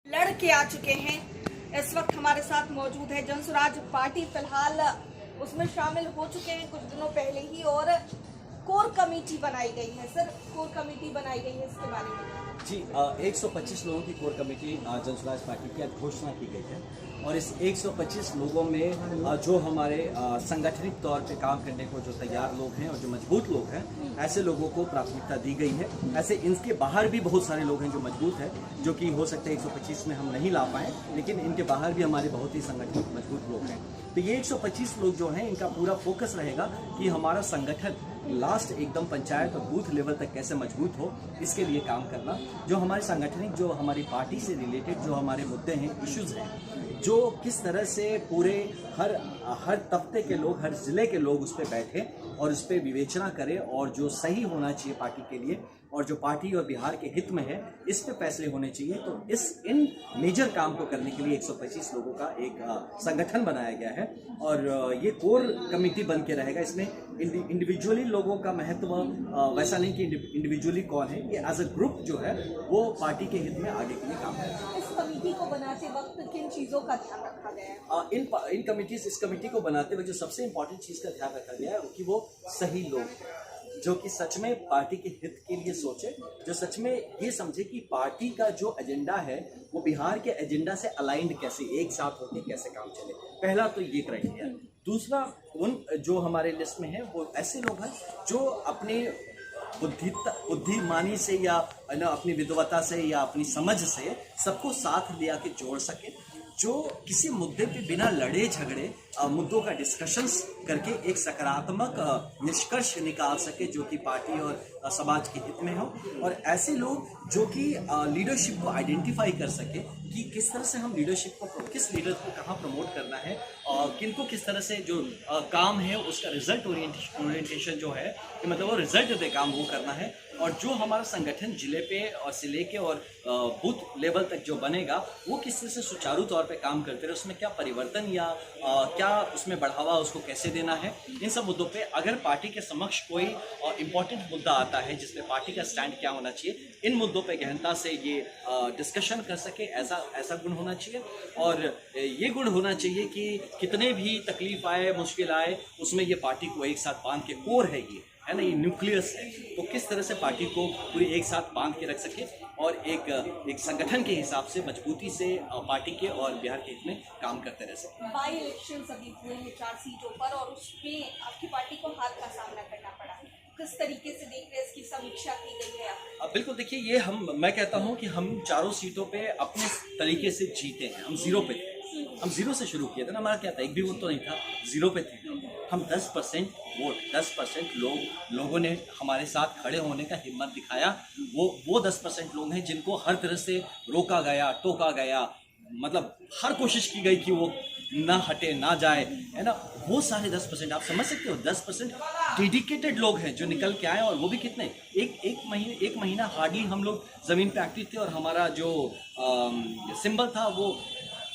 लड़के आ चुके हैं। इस वक्त हमारे साथ मौजूद है जनसुराज पार्टी, फिलहाल उसमें शामिल हो चुके हैं कुछ दिनों पहले ही, और कोर कमेटी बनाई गई है। सर, कोर कमेटी बनाई गई है, इसके बारे में जी 125 लोगों की कोर कमेटी जनसुराज पार्टी की आज घोषणा की गई है और इस 125 लोगों में जो हमारे संगठनिक तौर पे काम करने को जो तैयार लोग हैं और जो मजबूत लोग हैं, ऐसे लोगों को प्राथमिकता दी गई है। ऐसे इनके बाहर भी बहुत सारे लोग हैं जो मजबूत हैं, जो कि हो सकता है 125 में हम नहीं ला पाए, लेकिन इनके बाहर भी हमारे बहुत ही संगठनिक मजबूत लोग हैं। तो ये 125 लोग जो हैं, इनका पूरा फोकस रहेगा कि हमारा संगठन लास्ट एकदम पंचायत और बूथ लेवल तक कैसे मजबूत हो, इसके लिए काम करना। जो हमारे संगठनिक, जो हमारी पार्टी से रिलेटेड जो हमारे मुद्दे हैं, इश्यूज हैं, जो किस तरह से पूरे हर तबके के लोग, हर जिले के लोग उस पर बैठे और उस पर विवेचना करें और जो सही होना चाहिए पार्टी के लिए और जो पार्टी और बिहार के हित में है, इस पे फैसले होने चाहिए। तो इन मेजर काम को करने के लिए 125 लोगों का एक संगठन बनाया गया है और ये कोर कमेटी बन के रहेगा। इसमें इंडिविजुअली लोगों का महत्व वैसा नहीं कि इंडिविजुअली कौन है, ये एज अ ग्रुप जो है वो पार्टी के हित में आगे के लिए काम करेगा। इस कमेटी को बनाते वक्त किन चीजों का ध्यान रखा गया है? इस कमेटी को बनाते हुए जो सबसे इम्पोर्टेंट चीज का ध्यान रखा गया है कि वो सही लोग जो कि सच में पार्टी के हित के लिए सोचे, जो सच में ये समझे कि पार्टी का जो एजेंडा है वो बिहार के एजेंडा से अलाइंड कैसे, एक साथ होकर कैसे काम चले। पहला तो ये क्राइटेरिया। दूसरा, उन जो हमारे लिस्ट में है वो ऐसे लोग हैं जो अपने बुद्धिमानी से या अपनी विद्वता से या अपनी समझ से सबको साथ ले आके जोड़ सके, जो किसी मुद्दे पे बिना लड़े झगड़े मुद्दों का डिस्कशंस करके एक सकारात्मक निष्कर्ष निकाल सके, जो कि पार्टी और समाज के हित में हो। और ऐसे लोग जो कि लीडरशिप को आइडेंटिफाई कर सके कि किस तरह से हम लीडरशिप को, किस लीडर को कहाँ प्रमोट करना है और किनको किस तरह से जो काम है उसका रिजल्ट ओरिएंटेशन जो है कि मतलब वो रिजल्ट दे काम वो करना है। और जो हमारा संगठन जिले पे और से लेके और बूथ लेवल तक जो बनेगा वो किस तरह से सुचारू तौर पे काम करते रहे, उसमें क्या परिवर्तन या क्या उसमें बढ़ावा उसको कैसे देना है, इन सब मुद्दों पे अगर पार्टी के समक्ष कोई इम्पोर्टेंट मुद्दा आता है जिसमें पार्टी का स्टैंड क्या होना चाहिए, इन मुद्दों पे गहनता से ये डिस्कशन कर सके, ऐसा गुण होना चाहिए। और ये गुण होना चाहिए कि कितने भी तकलीफ आए, मुश्किल आए, उसमें ये पार्टी को एक साथ बांध के, कोर है ये, है ना, ये न्यूक्लियस है, तो किस तरह से पार्टी को पूरी एक साथ बांध के रख सके और एक संगठन के हिसाब से मजबूती से पार्टी के और बिहार के हित में काम करते रह सके। बाई इलेक्शन अभी हुए हैं 4 सीटों पर और उसमें आपकी पार्टी को हार का सामना करना पड़ा। किस तरीके से देख रहे हैं, इसकी समीक्षा की गई है? बिल्कुल, देखिए ये मैं कहता हूँ कि हम चारों सीटों पे अपने तरीके से जीते हैं। हम जीरो पे थे, हम जीरो से शुरू किए थे ना। हमारा क्या था, एक भी वोट तो नहीं था, जीरो पे थे हम। 10% वोट, 10% लोगों ने हमारे साथ खड़े होने का हिम्मत दिखाया। वो 10% लोग हैं जिनको हर तरह से रोका गया, टोका गया, मतलब हर कोशिश की गई कि वो ना हटे, ना जाए, है ना। वो सारे 10%, आप समझ सकते हो, 10% डेडिकेटेड लोग हैं जो निकल के आए। और वो भी कितने, एक महीना हार्डली हम लोग जमीन पे एक्टिव थे और हमारा जो सिंबल था वो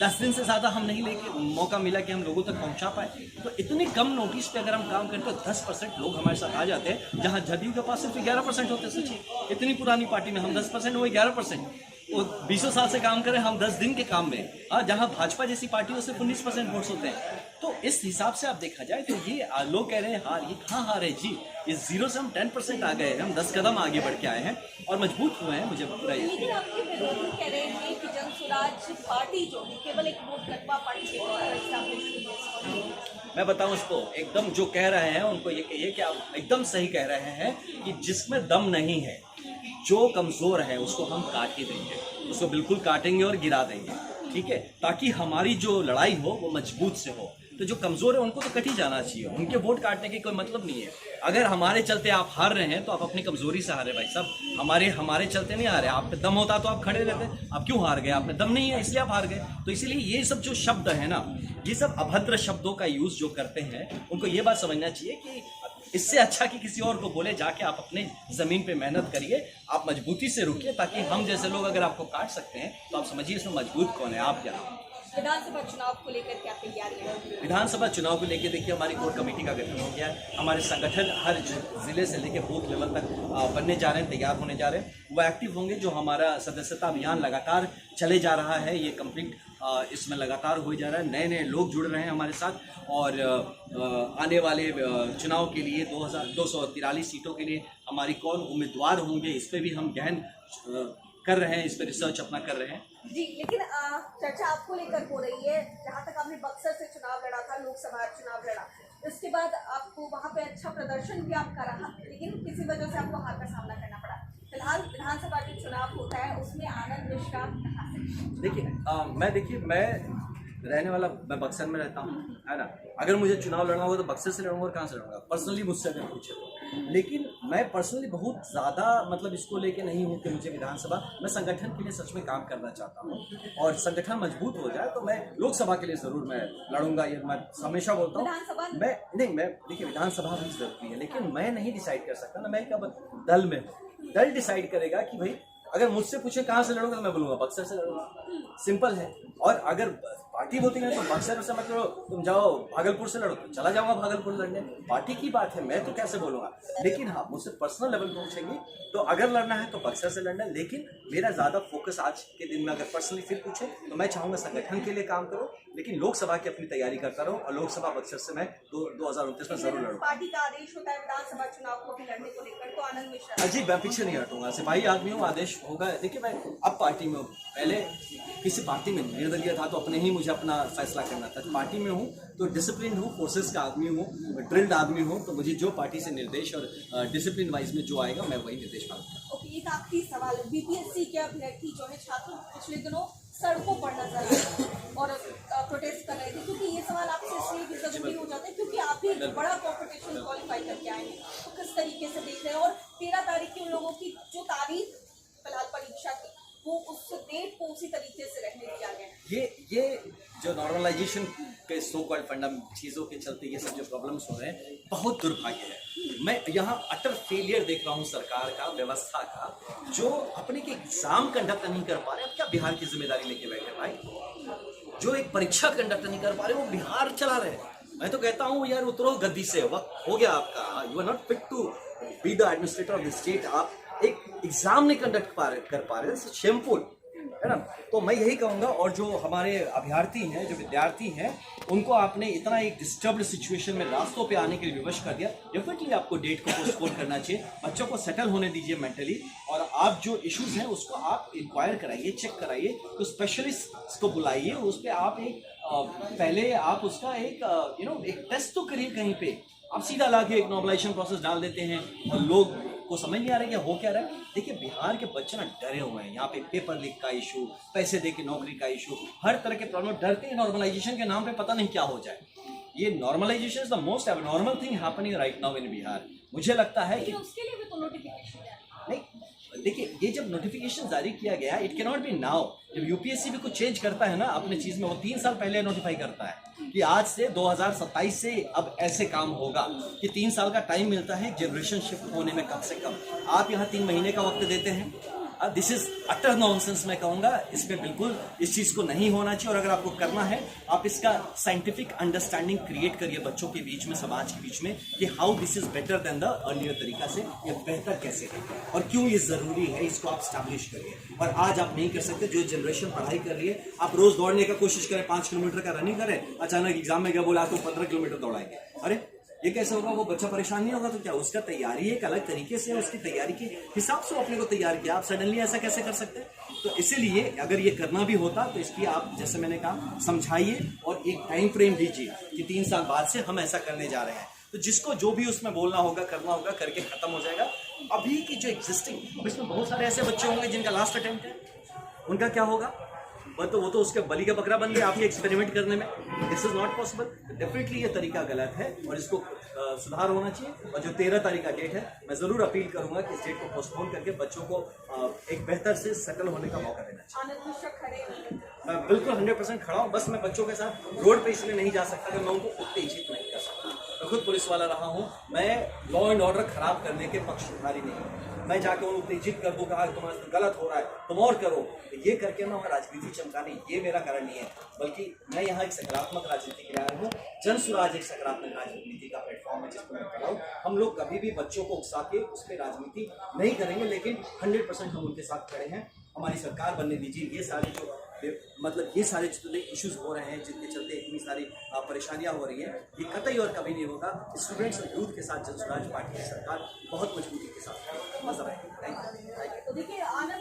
10 दिन से ज़्यादा हम नहीं लेके मौका मिला कि हम लोगों तक पहुंचा पाए। तो इतनी कम नोटिस पे अगर हम काम करते तो 10% लोग हमारे साथ आ जाते हैं, जहां जदयू के पास सिर्फ 11% होते। सोचिए, इतनी पुरानी पार्टी में हम 10%, वो 11%। वो 20 साल से काम करें हम 10 दिन के काम में, जहां भाजपा जैसी पार्टी हो सिर्फ 19% वोट्स होते हैं। तो इस हिसाब से आप देखा जाए तो ये लोग कह रहे हैं हार, ये कहाँ हार है जी। इस 0 से हम 10% आ गए हैं, हम 10 कदम आगे बढ़ के आए हैं और मजबूत हुए हैं। मुझे पूरा लेकिन आपके विरोधी कह रहे हैं कि जनसुराज पार्टी जो है केवल एक वोट कटवा पार्टी के तौर पर एस्टैब्लिश हुई है। मैं बताऊं उसको, एकदम जो कह रहे हैं उनको ये कहिए कि आप एकदम सही कह रहे हैं कि जिसमें दम नहीं है, जो कमजोर है, उसको हम काट ही देंगे, उसको बिल्कुल काटेंगे और गिरा देंगे, ठीक है, ताकि हमारी जो लड़ाई हो वो मजबूत से हो। तो जो कमजोर है उनको तो कट ही जाना चाहिए, उनके वोट काटने की कोई मतलब नहीं है। अगर हमारे चलते आप हार रहे हैं तो आप अपनी कमजोरी से हारे भाई साहब, हमारे चलते नहीं हारे। आप पे दम होता तो आप खड़े रहते, आप क्यों हार गए? आप में दम नहीं है इसलिए आप हार गए। तो इसीलिए ये सब जो शब्द है ना, ये सब अभद्र शब्दों का यूज जो करते हैं, उनको ये बात समझना चाहिए कि इससे अच्छा कि किसी और को बोले जाके आप अपने जमीन पे मेहनत करिए, आप मजबूती से रुकिए, ताकि हम जैसे लोग अगर आपको काट सकते हैं तो आप समझिए इसमें मजबूत कौन है, आप क्या। विधानसभा चुनाव को लेकर क्या तैयारी है? विधानसभा चुनाव को लेकर देखिए हमारी कोर कमेटी का गठन हो गया है। हमारे संगठन हर जिले से लेकर बूथ लेवल तक बनने जा रहे हैं, तैयार होने जा रहे हैं। वो एक्टिव होंगे। जो हमारा सदस्यता अभियान लगातार चले जा रहा है, ये कंप्लीट इसमें लगातार हो जा रहा है। नए नए लोग जुड़ रहे हैं हमारे साथ और आने वाले चुनाव के लिए 2243 सीटों के लिए हमारी कौन उम्मीदवार होंगे, इस पर भी हम गहन कर रहे हैं, इस पर रिसर्च अपना कर रहे हैं। जी, लेकिन चर्चा आपको लेकर हो रही है। जहाँ तक आपने बक्सर से चुनाव लड़ा था, लोकसभा चुनाव लड़ा, इसके बाद आपको वहाँ पे अच्छा प्रदर्शन भी आपका रहा, लेकिन किसी वजह से आपको हार का सामना करना पड़ा। फिलहाल विधानसभा जो चुनाव होता है उसमें आनंद मिश्रा कहाँ से? मैं रहने वाला, मैं बक्सर में रहता हूँ, है ना। अगर मुझे चुनाव लड़ना होगा तो बक्सर से लड़ूंगा और कहाँ से लड़ूंगा, पर्सनली मुझसे अगर पूछे तो। लेकिन मैं पर्सनली बहुत ज़्यादा मतलब इसको लेके नहीं हूँ कि मुझे विधानसभा, मैं संगठन के लिए सच में काम करना चाहता हूँ और संगठन मजबूत हो जाए तो मैं लोकसभा के लिए ज़रूर मैं लड़ूंगा। ये मैं हमेशा बोलता हूँ। मैं देखिए विधानसभा भी जरूरी है, लेकिन मैं नहीं डिसाइड कर सकता ना, मैं कब दल में हूँ। दल डिसाइड करेगा कि भाई अगर मुझसे पूछे कहाँ से लड़ूंगा तो मैं बोलूँगा बक्सर से लड़ूंगा, सिंपल है। और अगर पार्टी होती है तो बक्सर से मतलब तुम जाओ भागलपुर से लड़ो तो चला जाऊंगा भागलपुर लड़ने, पार्टी की बात है, मैं तो कैसे बोलूँगा। लेकिन हाँ, मुझसे पर्सनल लेवल पर पूछेंगे तो अगर लड़ना है तो बक्सर से लड़ना है। लेकिन मेरा ज़्यादा फोकस आज के दिन में अगर पर्सनली फिर पूछे तो मैं चाहूँगा संगठन के लिए काम करो, लेकिन लोकसभा की अपनी तैयारी करता रहूँ और लोकसभा बक्सर से मैं 2029 में जरूर लड़ूंगा। पार्टी का आदेश होता है विधानसभा चुनाव को भी लड़ने को लेकर, तो आनंद मिश्रा जी मैं पीछे नहीं हटूंगा, सिपाही आदमी हूँ, आदेश होगा। देखिए मैं अब पार्टी में हूँ, पहले किसी पार्टी में निर्दलीय था तो अपने ही मुझे अपना फैसला करना था। पार्टी में हूँ तो डिसिप्लिन हूँ, फोर्सेस का आदमी हूँ, ड्रिल्ड आदमी हूँ, तो मुझे जो पार्टी से निर्देश और डिसिप्लिन वाइज में जो आएगा मैं वही निर्देश पाऊंगा। ओके, एक आखिरी सवाल, बीपीएससी के अभ्यर्थी जो है छात्र पिछले दिनों सड़कों पर नजर आए और प्रोटेस्ट कर रहे थे, क्योंकि ये सवाल आपसे इसलिए भी जरूरी हो जाता है क्योंकि आप भी एक बड़ा कॉम्पिटिशन क्वालिफाई करके आए हैं, तो किस तरीके से देख रहे हैं? और 13 तारीख की उन लोगों की जो तारीख फिलहाल परीक्षा की, वो उस डेट को उसी तरीके से रहने दिया गया है। ये जो नॉर्मलाइजेशन के सो कॉल्ड फंडम चीज़ों के चलते ये सब जो प्रॉब्लम्स हो रहे हैं, बहुत दुर्भाग्य है। मैं यहाँ अटर फेलियर देख रहा हूँ सरकार का, व्यवस्था का, जो अपने के एग्जाम कंडक्ट नहीं कर पा रहे। अब क्या बिहार की जिम्मेदारी लेके बैठे भाई? जो एक परीक्षा कंडक्ट नहीं कर पा रहे वो बिहार चला रहे हैं। मैं तो कहता हूँ यार उतरो गद्दी से, वक्त हो गया आपका, you are not fit to be the administrator of the state. आप एक एग्जाम नहीं कंडक्ट कर पा रहे, शेमफुल है ना। तो मैं यही कहूँगा, और जो हमारे अभ्यर्थी हैं, जो विद्यार्थी हैं, उनको आपने इतना एक डिस्टर्ब्ड सिचुएशन में रास्तों पे आने के लिए विवश कर दिया। डेफिनेटली आपको डेट को पोस्टपोन करना चाहिए, बच्चों को सेटल होने दीजिए मेंटली, और आप जो इश्यूज हैं उसको आप इंक्वायर कराइए, चेक कराइए, तो स्पेशलिस्ट को बुलाइए, उस पर आप एक पहले आप उसका एक एक टेस्ट तो करिए कहीं पे। आप सीधा ला के एक नॉर्मलाइजेशन प्रोसेस डाल देते हैं और लोग को समझ नहीं आ रहा है कि हो क्या रहा है। देखिए बिहार के बच्चे ना डरे हुए हैं, यहाँ पे पेपर लीक का इशू, पैसे दे के नौकरी का इशू, हर तरह के प्रॉब्लम, डरते हैं नॉर्मलाइजेशन के नाम पे पता नहीं क्या हो जाए। ये normalisation is the most abnormal thing happening right now in Bihar. मुझे लगता है कि उसके लिए भी तो नोटिफिकेशन नहीं, देखिए ये जब नोटिफिकेशन जारी किया गया, it can not be now. जब यूपीएससी भी कुछ चेंज करता है ना अपने चीज में, वो 3 साल पहले नोटिफाई करता है कि आज से 2027 से अब ऐसे काम होगा, कि 3 साल का टाइम मिलता है जनरेशन शिफ्ट होने में कम से कम। आप यहाँ 3 महीने का वक्त देते हैं। दिस इज अटर नॉनसेंस, मैं कहूँगा इसमें बिल्कुल इस चीज़ को नहीं होना चाहिए। और अगर आपको करना है, आप इसका साइंटिफिक अंडरस्टैंडिंग क्रिएट करिए बच्चों के बीच में, समाज के बीच में, कि how this is better than the earlier तरीका से, ये बेहतर कैसे है और क्यों ये ज़रूरी है, इसको आप स्टैब्लिश करिए। और आज आप नहीं कर सकते, जो जनरेशन पढ़ाई कर रही है, आप रोज़ दौड़ने का कोशिश करें, 5 किलोमीटर का रनिंग करें, अचानक एग्जाम में क्या बोला तो 15 किलोमीटर दौड़ाएंगे, अरे ये कैसे होगा? वो बच्चा परेशान नहीं होगा तो क्या? उसका तैयारी एक अलग तरीके से, उसकी तैयारी के हिसाब से अपने को तैयार किया, आप सडनली ऐसा कैसे कर सकते हैं? तो इसीलिए अगर ये करना भी होता तो इसकी आप, जैसे मैंने कहा, समझाइए और एक टाइम फ्रेम दीजिए कि 3 साल बाद से हम ऐसा करने जा रहे हैं। तो जिसको जो भी उसमें बोलना होगा, करना होगा, करके खत्म हो जाएगा। अभी की जो एग्जिस्टिंग, इसमें बहुत सारे ऐसे बच्चे होंगे जिनका लास्ट अटेम्प्ट है, उनका क्या होगा? वो तो उसके बलि का बकरा बन गया आपके एक्सपेरिमेंट करने में। This is not possible. Definitely ये तरीका गलत है और इसको सुधार होना चाहिए। और जो 13 तारीख का डेट है, मैं जरूर अपील करूंगा कि इस डेट को पोस्टपोन करके बच्चों को एक बेहतर से सेटल होने का मौका देना चाहिए। मैं बिल्कुल 100% खड़ा हूँ। बस मैं बच्चों के साथ रोड पे इसलिए नहीं जा सकता कि मैं उनको उत्तेजित नहीं कर सकता। मैं खुद पुलिस वाला रहा हूँ, मैं लॉ एंड ऑर्डर खराब करने के पक्षधारी नहीं हूँ। मैं जाके उन्हें उत्तेजित कर दूँ, कहा तुम्हारे साथ गलत हो रहा है, तुम और करो, ये करके मैं राजनीति चमकाने, ये मेरा कारण नहीं है। बल्कि मैं यहाँ एक सकारात्मक राजनीति के लिए आया हूँ। जन सुराज एक सकारात्मक राजनीति का प्लेटफॉर्म है जिसको मैं कर रहा हूँ। हम लोग कभी भी बच्चों को उकसा के उस पर राजनीति नहीं करेंगे, लेकिन 100% हम उनके साथ खड़े हैं। हमारी सरकार बनने दीजिए। ये सारे जो ये सारे जितने इश्यूज हो रहे हैं, जिनके चलते इतनी सारी परेशानियां हो रही हैं, ये कतई और कभी नहीं होगा। स्टूडेंट्स और यूथ के साथ जनसुराज पार्टी की सरकार बहुत मजबूती के साथ नजर आएगी। तो देखिए आने